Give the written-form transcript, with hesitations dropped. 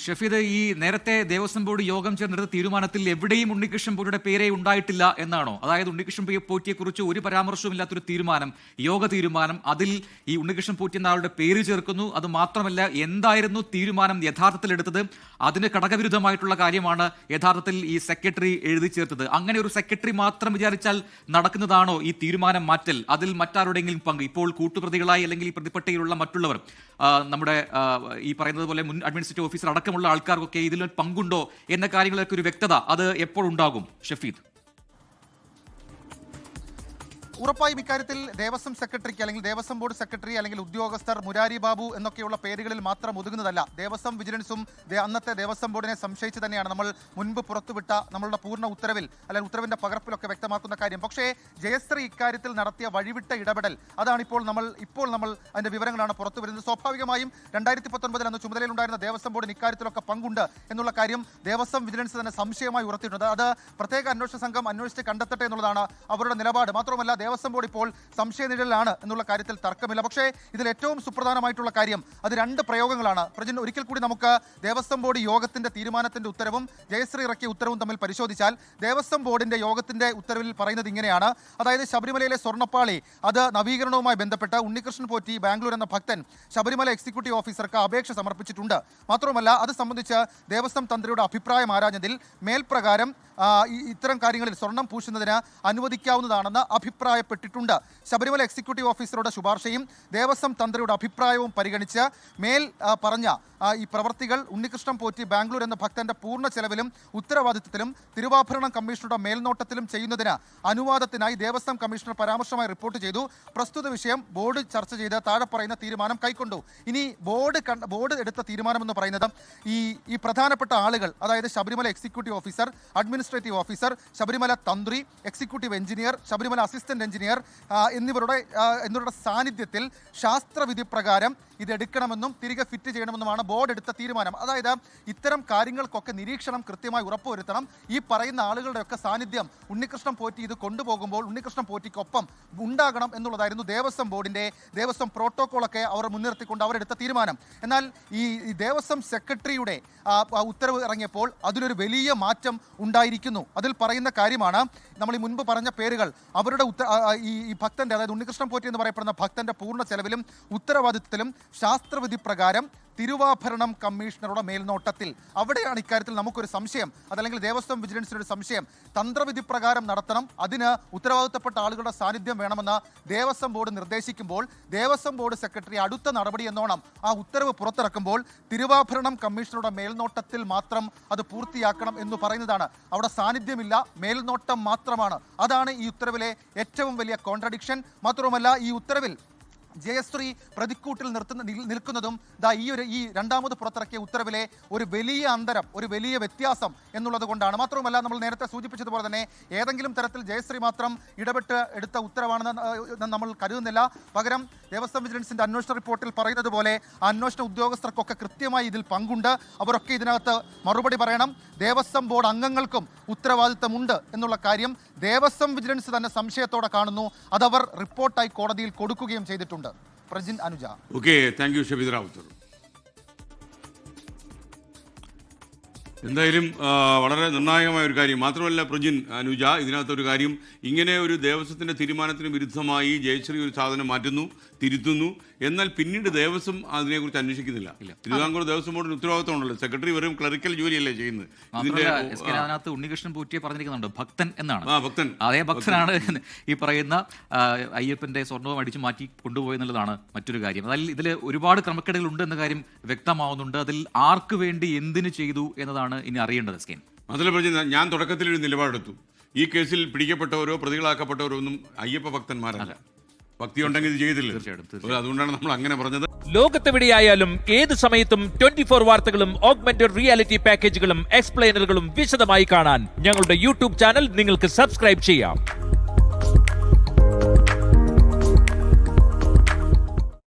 ഷഫീദ്, ഈ നേരത്തെ ദേവസ്വം ബോർഡ് യോഗം ചേർന്നെടുത്ത തീരുമാനത്തിൽ എവിടെയും ഉണ്ണികൃഷ്ണൻ പോറ്റിയുടെ പേരെ ഉണ്ടായിട്ടില്ല എന്നാണോ? അതായത് ഉണ്ണികൃഷ്ണൻ പോറ്റിയെ കുറിച്ച് ഒരു പരാമർശവും ഇല്ലാത്തൊരു തീരുമാനം, യോഗ തീരുമാനം, അതിൽ ഈ ഉണ്ണികൃഷ്ണൻ പോറ്റി എന്ന ആളുടെ പേര് ചേർക്കുന്നു. അത് മാത്രമല്ല, എന്തായിരുന്നു തീരുമാനം യഥാർത്ഥത്തിൽ എടുത്തത്, അതിന് ഘടകവിരുദ്ധമായിട്ടുള്ള കാര്യമാണ് യഥാർത്ഥത്തിൽ ഈ സെക്രട്ടറി എഴുതി ചേർത്തത്. അങ്ങനെ ഒരു സെക്രട്ടറി മാത്രം വിചാരിച്ചാൽ നടക്കുന്നതാണോ ഈ തീരുമാനം മാറ്റൽ? അതിൽ മറ്റാരുടെയെങ്കിലും പങ്ക്, ഇപ്പോൾ കൂട്ടുപ്രതികളായി അല്ലെങ്കിൽ ഈ പ്രതിപട്ടികയിലുള്ള മറ്റുള്ളവർ, നമ്മുടെ ഈ പറയുന്നത് പോലെ മുൻ അഡ്മിനിസ്ട്രേറ്റീവ് ഓഫീസർ അടക്കമുള്ള ആൾക്കാർക്കൊക്കെ ഇതിൽ പങ്കുണ്ടോ എന്ന കാര്യങ്ങളൊക്കെ ഒരു വ്യക്തത അത് എപ്പോഴുണ്ടാകും ഷഫീദ്? ഉറപ്പായും ഇക്കാര്യത്തിൽ ദേവസ്വം സെക്രട്ടറിക്ക് അല്ലെങ്കിൽ ദേവസ്വം ബോർഡ് സെക്രട്ടറി അല്ലെങ്കിൽ ഉദ്യോഗസ്ഥർ മുരാരി ബാബു എന്നൊക്കെയുള്ള പേരുകളിൽ മാത്രം ഒതുങ്ങുന്നതല്ല. ദേവസ്വം വിജിലൻസും അന്നത്തെ ദേവസ്വം ബോർഡിനെ സംശയിച്ച് തന്നെയാണ് നമ്മൾ മുൻപ് പുറത്തുവിട്ട നമ്മളുടെ പൂർണ്ണ ഉത്തരവിൽ അല്ലെങ്കിൽ ഉത്തരവിന്റെ പകർപ്പിലൊക്കെ വ്യക്തമാക്കുന്ന കാര്യം. പക്ഷേ ജയശ്രീ ഇക്കാര്യത്തിൽ നടത്തിയ വഴിവിട്ട ഇടപെടൽ, അതാണ് ഇപ്പോൾ നമ്മൾ അതിന്റെ വിവരങ്ങളാണ് പുറത്തു വരുന്നത്. സ്വാഭാവികമായും 2019 അന്ന് ചുമതലയിലുണ്ടായിരുന്ന ദേവസ്വം ബോർഡിന് ഇക്കാര്യത്തിലൊക്കെ പങ്കുണ്ട് എന്നുള്ള കാര്യം ദേവസ്വം വിജിലൻസ് തന്നെ സംശയമായി ഉയർത്തിയിട്ടുണ്ട്. അത് പ്രത്യേക അന്വേഷണ സംഘം അന്വേഷിച്ച് കണ്ടെത്തട്ടെ എന്നുള്ളതാണ് അവരുടെ നിലപാട്. മാത്രമല്ല, ദേവസ്വം ബോർഡ് ഇപ്പോൾ സംശയനിഴലിലാണ് എന്നുള്ള കാര്യത്തിൽ തർക്കമില്ല. പക്ഷേ ഇതിൽ ഏറ്റവും സുപ്രധാനമായിട്ടുള്ള കാര്യം അത് രണ്ട് പ്രയോഗങ്ങളാണ്. പ്രജിൻ, ഒരിക്കൽ കൂടി നമുക്ക് ദേവസ്വം ബോർഡ് യോഗത്തിന്റെ തീരുമാനത്തിന്റെ ഉത്തരവും ജയശ്രീ ഇറക്കിയ ഉത്തരവും തമ്മിൽ പരിശോധിച്ചാൽ ദേവസ്വം ബോർഡിന്റെ യോഗത്തിന്റെ ഉത്തരവിൽ പറയുന്നത് ഇങ്ങനെയാണ്. അതായത് ശബരിമലയിലെ സ്വർണ്ണപ്പാളി അത് നവീകരണവുമായി ബന്ധപ്പെട്ട് ഉണ്ണികൃഷ്ണൻ പോറ്റി ബാംഗ്ലൂർ എന്ന ഭക്തൻ ശബരിമല എക്സിക്യൂട്ടീവ് ഓഫീസർക്ക് അപേക്ഷ സമർപ്പിച്ചിട്ടുണ്ട്. മാത്രമല്ല, അത് സംബന്ധിച്ച് ദേവസ്വം തന്ത്രിയുടെ അഭിപ്രായം ആരാഞ്ഞതിൽ മേൽപ്രകാരം ഇത്തരം കാര്യങ്ങളിൽ സ്വർണം പൂശുന്നതിന് അനുവദിക്കാവുന്നതാണെന്ന് അഭിപ്രായപ്പെട്ടിട്ടുണ്ട്. ശബരിമല എക്സിക്യൂട്ടീവ് ഓഫീസറുടെ ശുപാർശയും ദേവസ്വം തന്ത്രിയുടെ അഭിപ്രായവും പരിഗണിച്ച് മേൽ പറഞ്ഞ ഈ പ്രവർത്തികൾ ഉണ്ണികൃഷ്ണൻ പോറ്റി ബാംഗ്ലൂർ എന്ന ഭക്തന്റെ പൂർണ്ണ ചെലവിലും ഉത്തരവാദിത്തത്തിലും തിരുവാഭരണം കമ്മീഷണറുടെ മേൽനോട്ടത്തിലും ചെയ്യുന്നതിന് അനുവാദത്തിനായി ദേവസ്വം കമ്മീഷണർ പരാമർശമായി റിപ്പോർട്ട് ചെയ്തു. പ്രസ്തുത വിഷയം ബോർഡ് ചർച്ച ചെയ്ത് താഴെ പറയുന്ന തീരുമാനം കൈക്കൊണ്ടു. ഇനി ബോർഡ് എടുത്ത തീരുമാനമെന്ന് പറയുന്നത് ഈ പ്രധാനപ്പെട്ട ആളുകൾ, അതായത് Sabarimala executive officer, administrative officer, Sabarimala തന്ത്രി, executive engineer, Sabarimala assistant engineer എന്നിവരുടെ സാന്നിധ്യത്തിൽ ശാസ്ത്രവിധി പ്രകാരം ഇത് എടുക്കണമെന്നും തിരികെ ഫിറ്റ് ചെയ്യണമെന്നുമാണ് ബോർഡ് എടുത്ത തീരുമാനം. അതായത് ഇത്തരം കാര്യങ്ങൾക്കൊക്കെ നിരീക്ഷണം കൃത്യമായി ഉറപ്പുവരുത്തണം. ഈ പറയുന്ന ആളുകളുടെയൊക്കെ സാന്നിധ്യം ഉണ്ണികൃഷ്ണൻ പോറ്റി ഇത് കൊണ്ടുപോകുമ്പോൾ ഉണ്ണികൃഷ്ണൻ പോറ്റിക്കൊപ്പം ഉണ്ടാകണം എന്നുള്ളതായിരുന്നു ദേവസ്വം ബോർഡിന്റെ ദേവസ്വം പ്രോട്ടോകോളൊക്കെ അവർ മുൻനിർത്തിക്കൊണ്ട് അവരെടുത്ത തീരുമാനം. എന്നാൽ ഈ ദേവസ്വം സെക്രട്ടറിയുടെ ഉത്തരവ് ഇറങ്ങിയപ്പോൾ അതിലൊരു വലിയ മാറ്റം ഉണ്ടായിരിക്കുന്നു. അതിൽ പറയുന്ന കാര്യമാണ്, നമ്മൾ ഈ മുൻപ് പറഞ്ഞ പേരുകൾ അവരുടെ ഈ ഭക്തന്റെ, അതായത് ഉണ്ണികൃഷ്ണൻ പോറ്റി എന്ന് പറയപ്പെടുന്ന ഭക്തന്റെ പൂർണ്ണ ചെലവിലും ഉത്തരവാദിത്തത്തിലും ശാസ്ത്രവിധി പ്രകാരം തിരുവാഭരണം കമ്മീഷണറുടെ മേൽനോട്ടത്തിൽ. അവിടെയാണ് ഇക്കാര്യത്തിൽ നമുക്കൊരു സംശയം, അതല്ലെങ്കിൽ ദേവസ്വം വിജിലൻസിനൊരു സംശയം. തന്ത്രവിധി പ്രകാരം നടത്തണം, അതിന് ഉത്തരവാദിത്തപ്പെട്ട ആളുകളുടെ സാന്നിധ്യം വേണമെന്ന് ദേവസ്വം ബോർഡ് നിർദ്ദേശിക്കുമ്പോൾ ദേവസ്വം ബോർഡ് സെക്രട്ടറി അടുത്ത നടപടി എന്നോണം ആ ഉത്തരവ് പുറത്തിറക്കുമ്പോൾ തിരുവാഭരണം കമ്മീഷണറുടെ മേൽനോട്ടത്തിൽ മാത്രം അത് പൂർത്തിയാക്കണം എന്ന് പറയുന്നതാണ്. അവിടെ സാന്നിധ്യമില്ല, മേൽനോട്ടം മാത്രമാണ്. അതാണ് ഈ ഉത്തരവിലെ ഏറ്റവും വലിയ കോൺട്രഡിക്ഷൻ. മാത്രവുമല്ല, ഈ ഉത്തരവിൽ ജയശ്രീ പ്രതിക്കൂട്ടിൽ നിൽക്കുന്നതും ഈ രണ്ടാമത് പുറത്തിറക്കിയ ഉത്തരവിലെ ഒരു വലിയ അന്തരം, ഒരു വലിയ വ്യത്യാസം എന്നുള്ളത് കൊണ്ടാണ്. മാത്രവുമല്ല, നമ്മൾ നേരത്തെ സൂചിപ്പിച്ചതുപോലെ തന്നെ ഏതെങ്കിലും തരത്തിൽ ജയശ്രീ മാത്രം ഇടപെട്ട് എടുത്ത ഉത്തരവാണെന്ന് നമ്മൾ കരുതുന്നില്ല. പകരം ദേവസ്വം വിജിലൻസിന്റെ അന്വേഷണ റിപ്പോർട്ടിൽ പറയുന്നത് പോലെ അന്വേഷണ ഉദ്യോഗസ്ഥർക്കൊക്കെ കൃത്യമായി ഇതിൽ പങ്കുണ്ട്. അവരൊക്കെ ഇതിനകത്ത് മറുപടി പറയണം. ദേവസ്വം ബോർഡ് അംഗങ്ങൾക്കും ഉത്തരവാദിത്തമുണ്ട് എന്നുള്ള കാര്യം ദേവസ്വം വിജിലൻസ് തന്നെ സംശയത്തോടെ കാണുന്നു. അതവർ റിപ്പോർട്ടായി കോടതിയിൽ കൊടുക്കുകയും ചെയ്തിട്ടുണ്ട്. Prajin, Anuja. Okay, thank you Shabeed Rawther. എന്തായാലും വളരെ നിർണായകമായ ഒരു കാര്യം. മാത്രമല്ല പ്രജിൻ, അനുജ, ഇതിനകത്തൊരു കാര്യം, ഇങ്ങനെ ഒരു ദേവസ്വത്തിൻ്റെ തീരുമാനത്തിന് വിരുദ്ധമായി ജയശ്രീ ഒരു സാധനം മാറ്റുന്നു, തിരുത്തുന്നു, എന്നാൽ പിന്നീട് ദേവസ്വം അതിനെക്കുറിച്ച് അന്വേഷിക്കുന്നില്ല. തിരുവിതാംകൂർ ദേവസ്വം ബോർഡിന് ഉത്തരവാദിത്തമുണ്ടല്ലോ. സെക്രട്ടറി വെറും ക്ലറിക്കൽ ജോലിയല്ലേ ചെയ്യുന്നത്. അതിനകത്ത് ഉണ്ണികൃഷ്ണൻ പോറ്റിയെ പറഞ്ഞിരിക്കുന്നുണ്ട് ഭക്തൻ എന്നാണ്. ഭക്തൻ, അതേ ഭക്തനാണ് ഈ പറയുന്ന അയ്യപ്പന്റെ സ്വർണ്ണവും അടിച്ചു മാറ്റി കൊണ്ടുപോയെന്നുള്ളതാണ് മറ്റൊരു കാര്യം. അതിൽ ഇതിൽ ഒരുപാട് ക്രമക്കേടുകൾ ഉണ്ട് എന്ന കാര്യം വ്യക്തമാവുന്നുണ്ട്. അതിൽ ആർക്ക് വേണ്ടി എന്തിനു ചെയ്തു എന്നതാണ് ഇനി അറിയേണ്ടത്. സ്കെയിൻ മാത്രമല്ല, ഞാൻ തുടക്കത്തിലൊരു നിലപാടെടുത്തു. ഈ കേസിൽ പിടിക്കപ്പെട്ടവരോ പ്രതികളാക്കപ്പെട്ടവരോ ഒന്നും അയ്യപ്പ ഭക്തന്മാരല്ല. ഭക്തി ഉണ്ടെങ്കിൽ ഇത് ചെയ്തില്ല. തീർച്ചയായിട്ടും. അതുകൊണ്ടാണ് നമ്മൾ അങ്ങനെ പറഞ്ഞത്. ലോകത്തെവിടെയായാലും ഏത് സമയത്തും 24 വാർത്തകളും ഓഗ്മെന്റഡ് റിയാലിറ്റി പാക്കേജുകളും എക്സ്പ്ലെയിനറുകളും വിശദമായി കാണാൻ ഞങ്ങളുടെ യൂട്യൂബ് ചാനൽ നിങ്ങൾക്ക് സബ്സ്ക്രൈബ് ചെയ്യാം.